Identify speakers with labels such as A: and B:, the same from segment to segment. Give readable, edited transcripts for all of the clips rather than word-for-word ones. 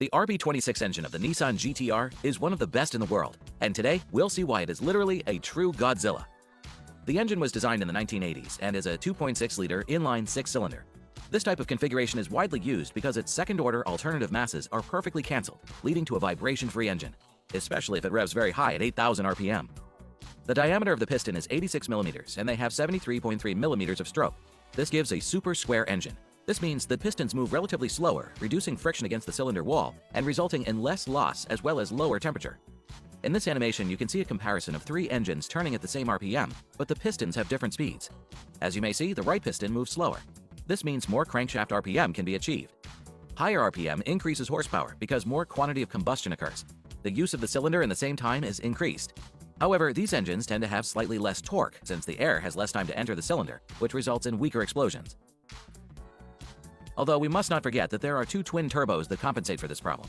A: The RB26 engine of the Nissan GT-R is one of the best in the world, and today we'll see why it is literally a true Godzilla. The engine was designed in the 1980s and is a 2.6-liter inline six-cylinder. This type of configuration is widely used because its second-order alternative masses are perfectly cancelled, leading to a vibration-free engine, especially if it revs very high at 8,000 RPM. The diameter of the piston is 86 millimeters, and they have 73.3 millimeters of stroke. This gives a super square engine. This means the pistons move relatively slower, reducing friction against the cylinder wall and resulting in less loss as well as lower temperature. In this animation, you can see a comparison of three engines turning at the same RPM, but the pistons have different speeds. As you may see, the right piston moves slower. This means more crankshaft RPM can be achieved. Higher RPM increases horsepower because more quantity of combustion occurs. The use of the cylinder in the same time is increased. However, these engines tend to have slightly less torque since the air has less time to enter the cylinder, which results in weaker explosions. Although we must not forget that there are two twin turbos that compensate for this problem.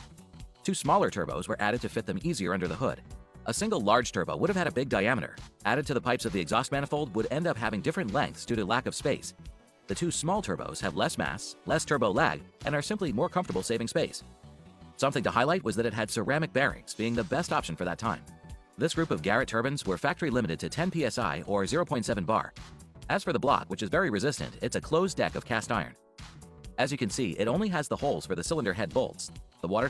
A: Two smaller turbos were added to fit them easier under the hood. A single large turbo would have had a big diameter. Added to the pipes of the exhaust manifold would end up having different lengths due to lack of space. The two small turbos have less mass, less turbo lag, and are simply more comfortable saving space. Something to highlight was that it had ceramic bearings, being the best option for that time. This group of Garrett turbines were factory limited to 10 psi or 0.7 bar. As for the block, which is very resistant, it's a closed deck of cast iron. As you can see, it only has the holes for the cylinder head bolts. The water